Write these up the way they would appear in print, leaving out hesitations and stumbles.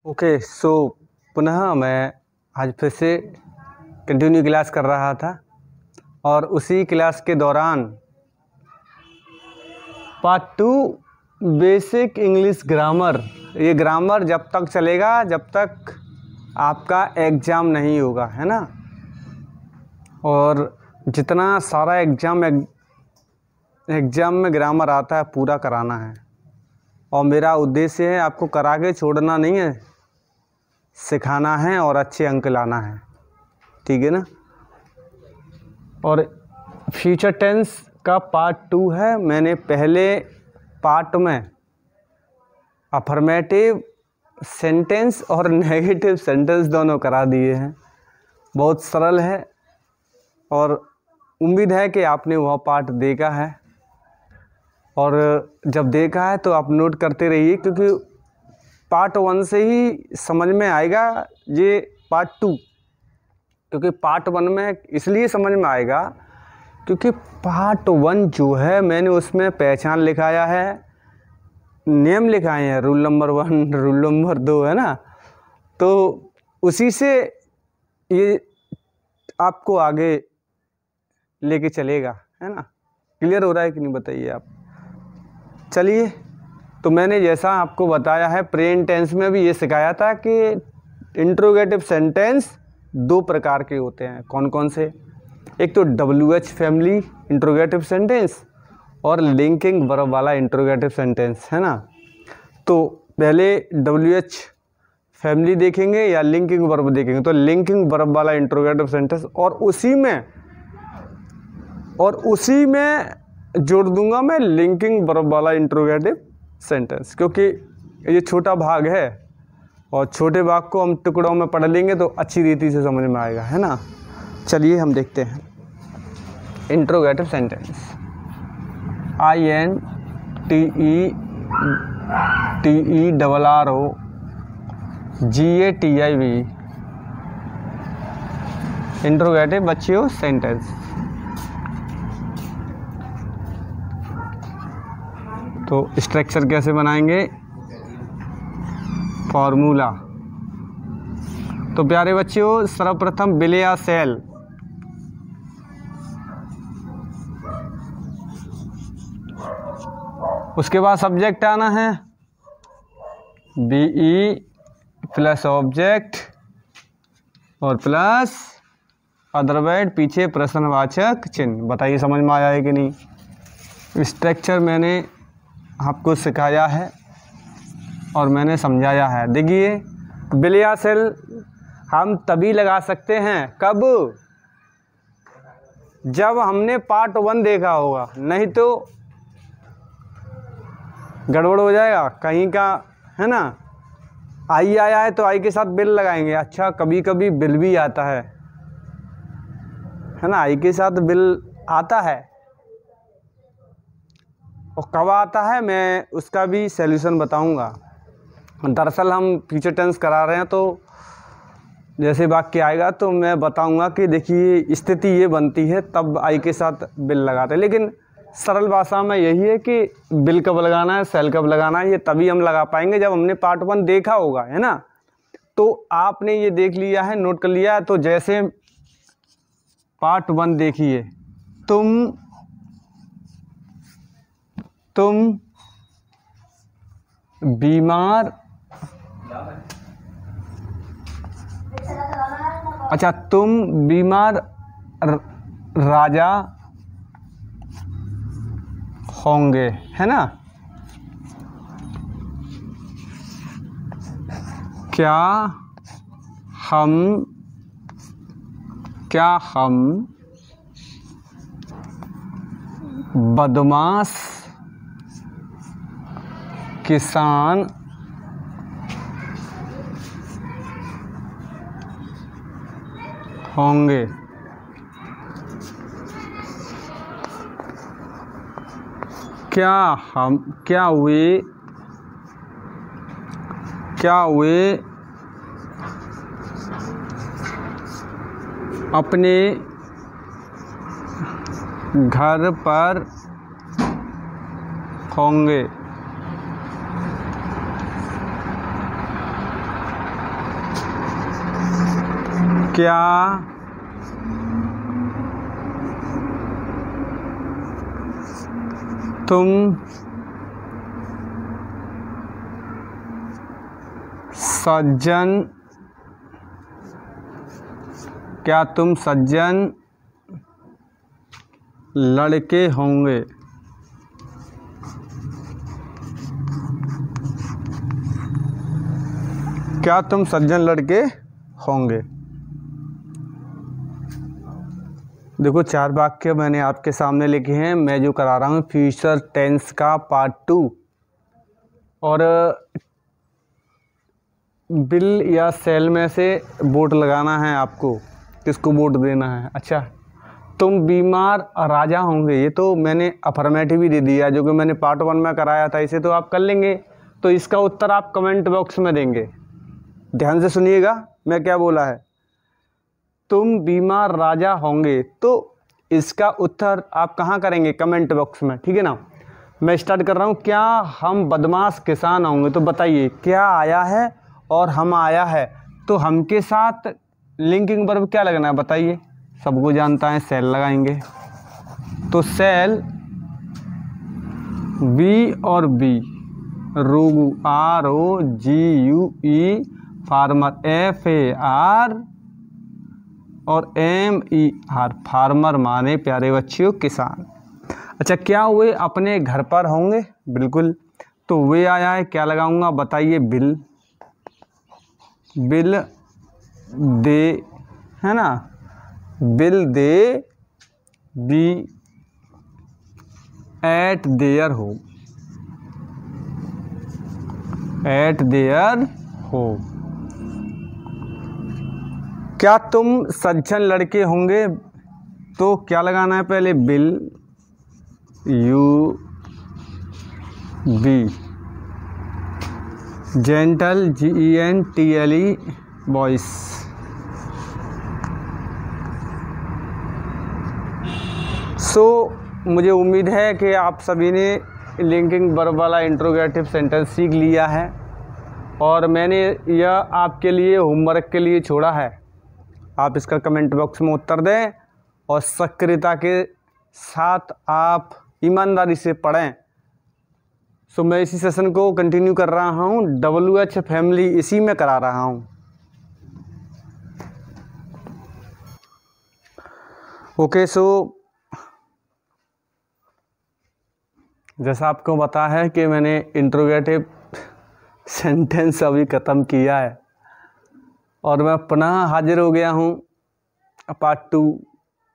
Okay so पुनः मैं आज फिर से कंटिन्यू क्लास कर रहा था और उसी क्लास के दौरान पार्ट 2 बेसिक इंग्लिश ग्रामर, ये ग्रामर जब तक चलेगा जब तक आपका एग्ज़ाम नहीं होगा, है ना। और जितना सारा एग्ज़ाम में ग्रामर आता है पूरा कराना है और मेरा उद्देश्य है आपको करा के छोड़ना नहीं है, सिखाना है और अच्छे अंक लाना है, ठीक है ना। और फ्यूचर टेंस का पार्ट 2 है। मैंने पहले पार्ट में अफर्मेटिव सेंटेंस और नेगेटिव सेंटेंस दोनों करा दिए हैं। बहुत सरल है और उम्मीद है कि आपने वह पार्ट देखा है और जब देखा है तो आप नोट करते रहिए, क्योंकि पार्ट 1 से ही समझ में आएगा ये पार्ट 2। क्योंकि पार्ट 1 में इसलिए समझ में आएगा क्योंकि पार्ट 1 जो है मैंने उसमें पहचान लिखाया है, नेम लिखाए हैं, रूल नंबर 1 रूल नंबर 2, है ना। तो उसी से ये आपको आगे लेके चलेगा, है ना। क्लियर हो रहा है कि नहीं बताइए आप। चलिए, तो मैंने जैसा आपको बताया है प्रेजेंट टेंस में भी ये सिखाया था कि इंट्रोगेटिव सेंटेंस 2 प्रकार के होते हैं। कौन कौन से? एक तो WH फैमिली इंट्रोगेटिव सेंटेंस और लिंकिंग वर्ब वाला इंट्रोगेटिव सेंटेंस, है ना। तो पहले WH फैमिली देखेंगे या लिंकिंग वर्ब देखेंगे। तो लिंकिंग वर्ब वाला इंट्रोगेटिव सेंटेंस और उसी में जोड़ दूंगा मैं लिंकिंग वर्ब वाला इंट्रोगेटिव सेंटेंस, क्योंकि ये छोटा भाग है और छोटे भाग को हम टुकड़ों में पढ़ लेंगे तो अच्छी रीति से समझ में आएगा, है ना। चलिए हम देखते हैं इंट्रोगेटिव सेंटेंस। INTERROGATIV इंट्रोगेटिव बच्चियों सेंटेंस। तो स्ट्रक्चर कैसे बनाएंगे? फॉर्मूला। तो प्यारे बच्चों, सर्वप्रथम विल या सेल, उसके बाद सब्जेक्ट आना है BE प्लस ऑब्जेक्ट और प्लस अदर वर्ड, पीछे प्रश्नवाचक चिन्ह। बताइए समझ में आया है कि नहीं। स्ट्रक्चर मैंने आपको सिखाया है और मैंने समझाया है। देखिए, विल या सेल हम तभी लगा सकते हैं कब? जब हमने पार्ट 1 देखा होगा, नहीं तो गड़बड़ हो जाएगा कहीं का, है ना। आई आया है तो आई के साथ बिल लगाएंगे। अच्छा, कभी कभी बिल भी आता है ना, आई के साथ बिल आता है। और कब आता है मैं उसका भी सॉल्यूशन बताऊंगा। दरअसल हम फ्यूचर टेंस करा रहे हैं, तो जैसे वाक्य आएगा तो मैं बताऊंगा कि देखिए स्थिति ये बनती है तब आई के साथ बिल लगाते हैं। लेकिन सरल भाषा में यही है कि बिल कब लगाना है, सेल कब लगाना है, ये तभी हम लगा पाएंगे जब हमने पार्ट 1 देखा होगा, है ना। तो आपने ये देख लिया है, नोट कर लिया है। तो जैसे पार्ट 1 देखिए, तुम बीमार, अच्छा तुम बीमार राजा होंगे, है ना। क्या हम बदमाश किसान होंगे। क्या वे अपने घर पर होंगे। क्या तुम सज्जन लड़के होंगे? क्या तुम सज्जन लड़के होंगे? देखो 4 वाक्य मैंने आपके सामने लिखे हैं। मैं जो करा रहा हूँ फ्यूचर टेंस का पार्ट 2। और बिल या सेल में से वोट लगाना है आपको, किसको वोट देना है। अच्छा, तुम बीमार राजा होंगे, ये तो मैंने अफर्मेटिव ही दे दिया, जो कि मैंने पार्ट 1 में कराया था। इसे तो आप कर लेंगे। तो इसका उत्तर आप कमेंट बॉक्स में देंगे। ध्यान से सुनिएगा मैं क्या बोला है। तुम बीमार राजा होंगे, तो इसका उत्तर आप कहाँ करेंगे? कमेंट बॉक्स में, ठीक है ना। मैं स्टार्ट कर रहा हूँ। क्या हम बदमाश किसान होंगे? तो बताइए क्या आया है और हम आया है, तो हम के साथ लिंकिंग वर्ब क्या लगना है बताइए। सबको जानता है, सेल लगाएंगे। तो सेल बी और बी, रोगू ROGUE, फार्मर FAR और MER, फार्मर माने प्यारे बच्चों किसान। अच्छा, क्या वे अपने घर पर होंगे? बिल्कुल। तो वे आया है, क्या लगाऊंगा बताइए? बिल। बिल दे, है ना, bill they B eight their home, eight their home. क्या तुम सज्जन लड़के होंगे? तो क्या लगाना है पहले? Will be gentle GENTLE boys. मुझे उम्मीद है कि आप सभी ने लिंकिंग वर्ब वाला इंट्रोगेटिव सेंटेंस सीख लिया है, और मैंने यह आपके लिए होमवर्क के लिए छोड़ा है। आप इसका कमेंट बॉक्स में उत्तर दें और सक्रियता के साथ आप ईमानदारी से पढ़ें। मैं इसी सेशन को कंटिन्यू कर रहा हूँ। WH फैमिली इसी में करा रहा हूँ। ओके, जैसा आपको पता है कि मैंने इंट्रोगेटिव सेंटेंस अभी ख़त्म किया है, और मैं पुनः हाजिर हो गया हूँ पार्ट 2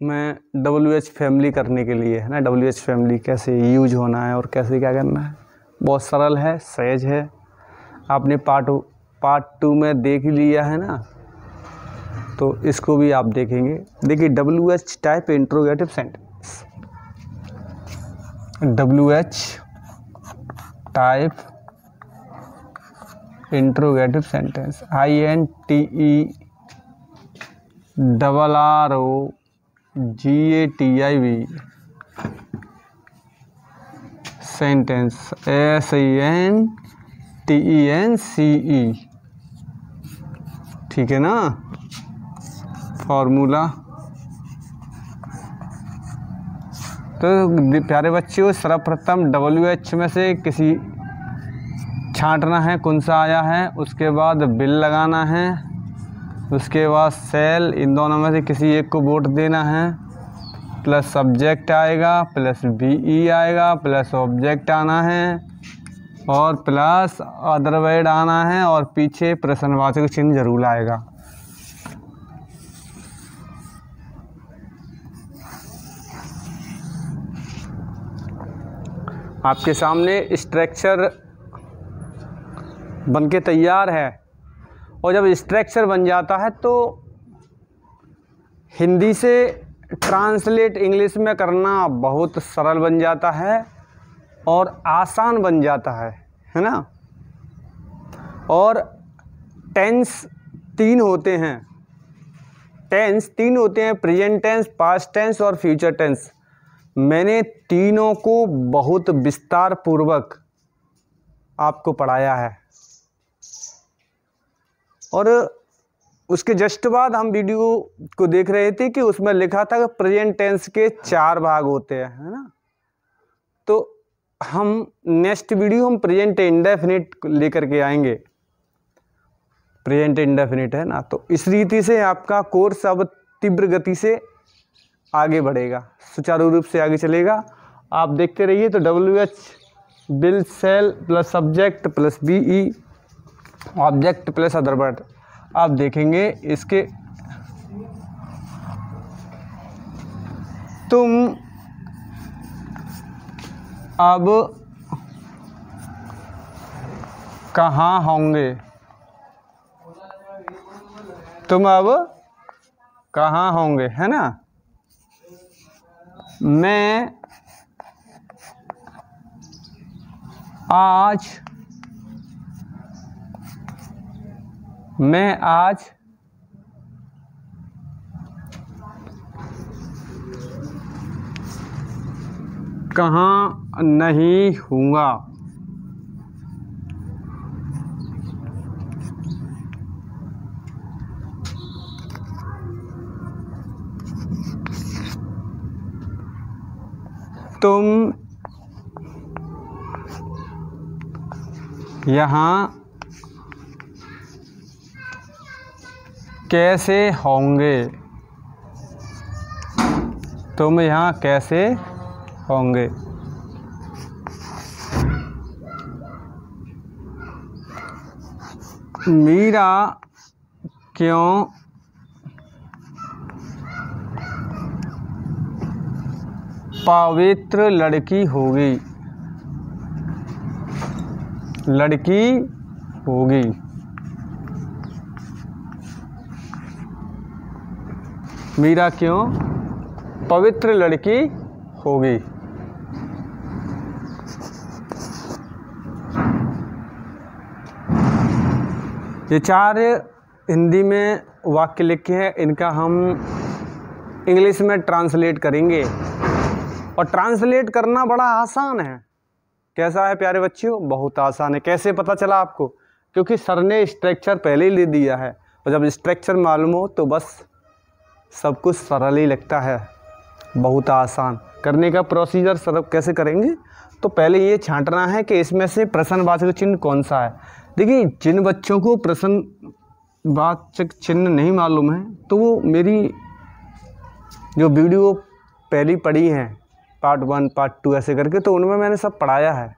में WH फैमिली करने के लिए, है ना। WH फैमिली कैसे यूज होना है और कैसे क्या करना है, बहुत सरल है, सहज है। आपने पार्ट 2 में देख ही लिया है ना, तो इसको भी आप देखेंगे। देखिए, WH type interrogative sentence, WH type interrogative sentence, INTERROGATIV sentence, SENTENCE, ठीक है ना। फॉर्मूला। तो प्यारे बच्चों, सर्वप्रथम WH में से किसी छांटना है कौन सा आया है, उसके बाद बिल लगाना है, उसके बाद सेल, इन दोनों में से किसी एक को वोट देना है, प्लस सब्जेक्ट आएगा, प्लस BE आएगा, प्लस ऑब्जेक्ट आना है, और प्लस अदर वर्ड आना है, और पीछे प्रश्नवाचक चिन्ह जरूर आएगा। आपके सामने स्ट्रक्चर बनके तैयार है, और जब स्ट्रक्चर बन जाता है तो हिंदी से ट्रांसलेट इंग्लिश में करना बहुत सरल बन जाता है और आसान बन जाता है ना। और टेंस 3 होते हैं, प्रेजेंट टेंस, पास्ट टेंस और फ्यूचर टेंस। मैंने तीनों को बहुत विस्तार पूर्वक आपको पढ़ाया है, और उसके जस्ट बाद हम वीडियो को देख रहे थे कि उसमें लिखा था कि प्रेजेंट टेंस के 4 भाग होते हैं, है ना। तो हम नेक्स्ट वीडियो हम प्रेजेंट इंडेफिनिट लेकर के आएंगे, प्रेजेंट इंडेफिनिट, है ना। तो इस रीति से आपका कोर्स अब तीव्र गति से आगे बढ़ेगा, सुचारू रूप से आगे चलेगा। आप देखते रहिए। तो WH will shell plus subject plus BE object plus other word, आप देखेंगे इसके तुम अब कहाँ होंगे, तुम अब कहाँ होंगे, है ना। मैं आज कहाँ नहीं हूँगा, तुम यहाँ कैसे होंगे, तुम यहाँ कैसे होंगे। मीरा क्यों पवित्र लड़की होगी, लड़की होगी। मीरा क्यों पवित्र लड़की होगी। ये 4 हिंदी में वाक्य लिखे हैं, इनका हम इंग्लिश में ट्रांसलेट करेंगे। और ट्रांसलेट करना बड़ा आसान है। कैसा है प्यारे बच्चों? बहुत आसान है। कैसे पता चला आपको? क्योंकि सर ने स्ट्रक्चर पहले ही ले दिया है, और जब स्ट्रक्चर मालूम हो तो बस सब कुछ सरल ही लगता है। बहुत आसान करने का प्रोसीजर सर कैसे करेंगे, तो पहले ये छांटना है कि इसमें से प्रश्नवाचक चिन्ह कौन सा है। देखिए, जिन बच्चों को प्रश्नवाचक चिन्ह नहीं मालूम है तो वो मेरी जो वीडियो पहली पढ़ी हैं, पार्ट 1 पार्ट 2 ऐसे करके, तो उनमें मैंने सब पढ़ाया है।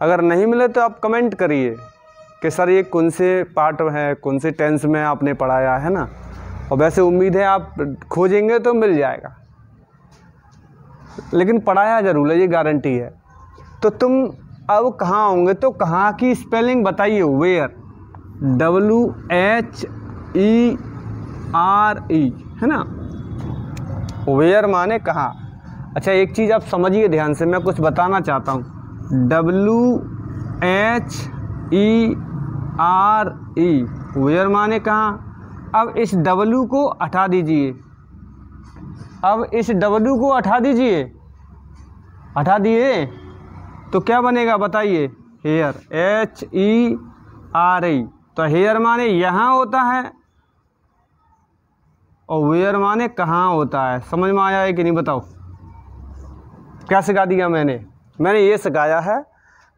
अगर नहीं मिले तो आप कमेंट करिए कि सर ये कौन से पार्ट है, कौन से टेंस में आपने पढ़ाया है ना। और वैसे उम्मीद है आप खोजेंगे तो मिल जाएगा, लेकिन पढ़ाया जरूर है, ये गारंटी है। तो तुम अब कहाँ होंगे, तो कहाँ की स्पेलिंग बताइए। वेयर, WHERE, है ना। वेयर माने कहाँ। अच्छा, एक चीज़ आप समझिए ध्यान से, मैं कुछ बताना चाहता हूँ। WHERE, वेयर माने कहाँ। अब इस W को हटा दीजिए, अब इस W को हटा दीजिए, हटा दिए तो क्या बनेगा बताइए। Hair, HERE। तो हेयर माने यहाँ होता है और वेयर माने कहाँ होता है। समझ में आया है कि नहीं बताओ? क्या सिखा दिया मैंने ये सिखाया है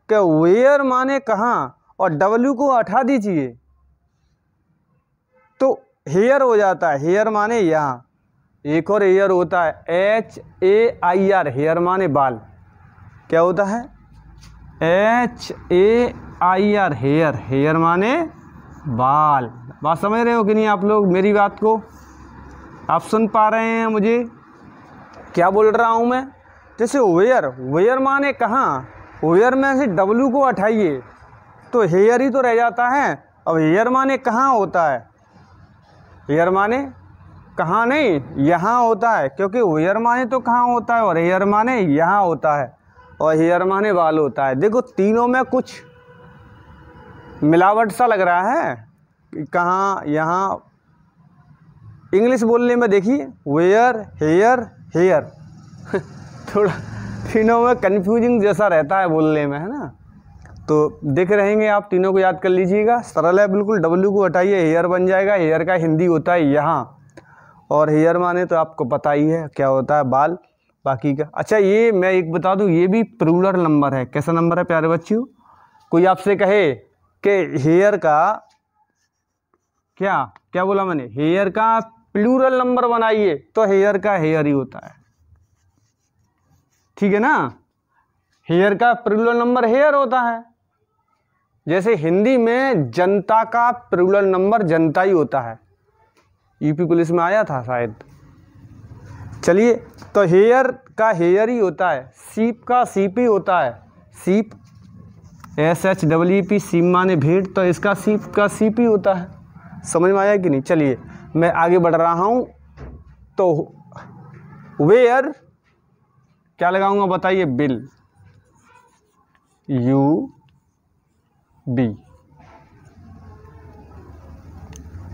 कि वेयर माने कहाँ और W को हटा दीजिए तो हेयर हो जाता है। हेयर माने यहाँ। एक और हेयर होता है HAIR, हेयर माने बाल। क्या होता है? HAIR, हेयर, हेयर माने बाल। बात समझ रहे हो कि नहीं आप लोग मेरी बात को? आप सुन पा रहे हैं मुझे क्या बोल रहा हूँ मैं? जैसे वेयर, वेयर माने कहाँ, वेयर में से W को हटाइए तो हेयर ही तो रह जाता है। अब हेयर माने कहाँ होता है, हेयर माने कहाँ नहीं, यहाँ होता है। क्योंकि वेयर माने तो कहाँ होता है और हेयर माने यहाँ होता है, और हेयर माने बाल होता है। देखो, तीनों में कुछ मिलावट सा लग रहा है, कहाँ यहाँ। इंग्लिश बोलने में देखिए, वेयर, हेयर, हेयर थोड़ा तीनों में कन्फ्यूजिंग जैसा रहता है बोलने में, है ना। तो देख रहेंगे आप, तीनों को याद कर लीजिएगा, सरल है बिल्कुल। W को हटाइए, हेयर बन जाएगा। हेयर का हिंदी होता है यहाँ, और हेयर माने तो आपको पता ही है क्या होता है, बाल। बाकी का अच्छा, ये मैं एक बता दूँ, ये भी प्लूरल नंबर है। कैसा नंबर है प्यारे बच्चों? कोई आपसे कहे कि हेयर का क्या बोला मैंने, हेयर का प्लूरल नंबर बनाइए, तो हेयर का हेयर ही होता है, ठीक है ना। हेयर का प्लूरल नंबर हेयर होता है। जैसे हिंदी में जनता का प्लूरल नंबर जनता ही होता है, यूपी पुलिस में आया था शायद। चलिए, तो हेयर का हेयर ही होता है, सीप का सीप ही होता है, सीप, SHEEP, सीप माने भेड़, तो इसका सीप का सीप ही होता है। समझ में आया कि नहीं? चलिए मैं आगे बढ़ रहा हूँ। तो वेयर क्या लगाऊंगा बताइए? Will, UB,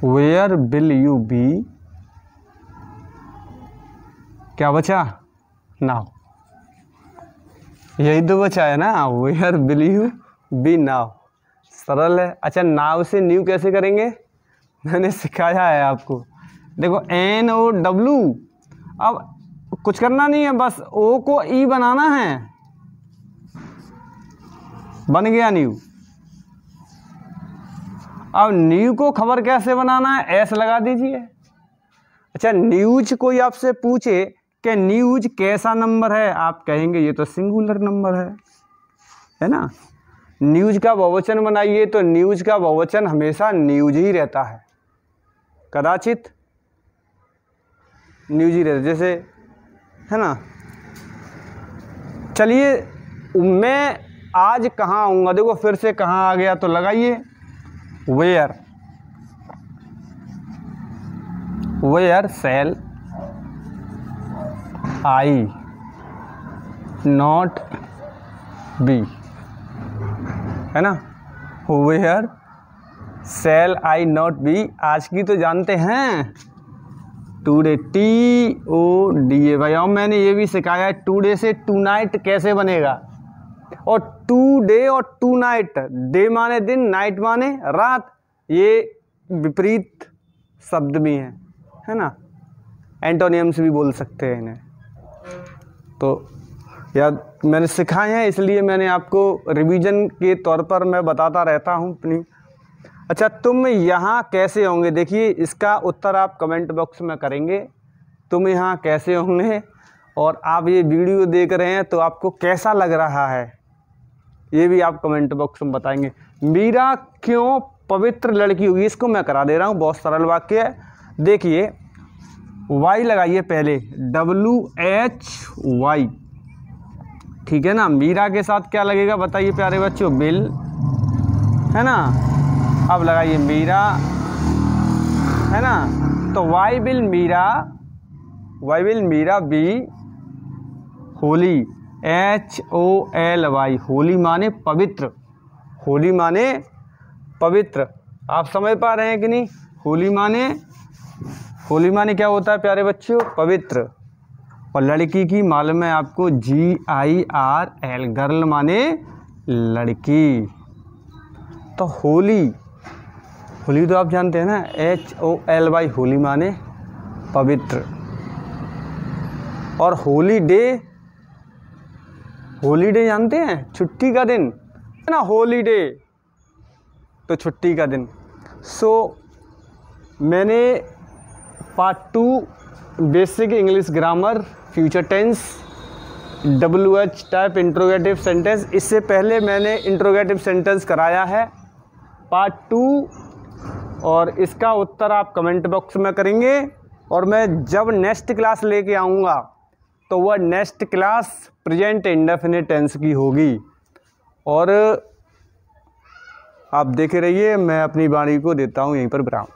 where will you be, क्या बचा? नाउ, यही तो बचा है ना, where will you be now. सरल है। अच्छा, नाउ से न्यू कैसे करेंगे? मैंने सिखाया है आपको। देखो NOW, अब कुछ करना नहीं है, बस O को E बनाना है, बन गया न्यू। अब न्यू को खबर कैसे बनाना है? S लगा दीजिए। अच्छा, न्यूज कोई आपसे पूछे कि न्यूज कैसा नंबर है, आप कहेंगे ये तो सिंगुलर नंबर है ना। न्यूज का बहुवचन बनाइए, तो न्यूज का बहुवचन हमेशा न्यूज ही रहता है, कदाचित न्यूज ही रहता, जैसे है ना। चलिए, मैं आज कहाँ आऊँगा, देखो फिर से कहाँ आ गया, तो लगाइए where, where shall I not be, है ना। Where shall I not be, आज की तो जानते हैं, टूडे, TODA भाई। और मैंने ये भी सिखाया है टूडे से टू नाइट कैसे बनेगा, और टू डे और टू नाइट, डे माने दिन, नाइट माने रात, ये विपरीत शब्द भी हैं, है ना, एंटोनियम्स भी बोल सकते हैं इन्हें। तो याद मैंने सिखाए हैं, इसलिए मैंने आपको रिवीजन के तौर पर मैं बताता रहता हूँ अपनी। अच्छा, तुम यहाँ कैसे होंगे? देखिए, इसका उत्तर आप कमेंट बॉक्स में करेंगे, तुम यहाँ कैसे होंगे, और आप ये वीडियो देख रहे हैं तो आपको कैसा लग रहा है, ये भी आप कमेंट बॉक्स में बताएंगे। मीरा क्यों पवित्र लड़की हुई, इसको मैं करा दे रहा हूँ, बहुत सरल वाक्य है। देखिए, वाई लगाइए पहले, WHY, ठीक है ना। मीरा के साथ क्या लगेगा बताइए प्यारे बच्चों? बिल, है ना। अब लगाइए मीरा, है ना। तो why will Meera, why will Meera be holy, HOLY, holy माने पवित्र, होली माने पवित्र। आप समझ पा रहे हैं कि नहीं? होली माने क्या होता है प्यारे बच्चों? पवित्र। और लड़की की मालूम है आपको, GIRL, गर्ल माने लड़की। तो होली तो आप जानते हैं ना, HOLY, होली माने पवित्र। और हॉलीडे जानते हैं, छुट्टी का दिन, है ना, हॉलीडे तो छुट्टी का दिन। सो मैंने part 2 basic English grammar, future tense, WH type interrogative sentence, इससे पहले मैंने इंट्रोगेटिव सेंटेंस कराया है पार्ट 2, और इसका उत्तर आप कमेंट बॉक्स में करेंगे। और मैं जब नेक्स्ट क्लास लेके आऊँगा तो वह next class present indefinite tense की होगी। और आप देखे रहिए, मैं अपनी वाणी को देता हूँ यहीं पर विराम।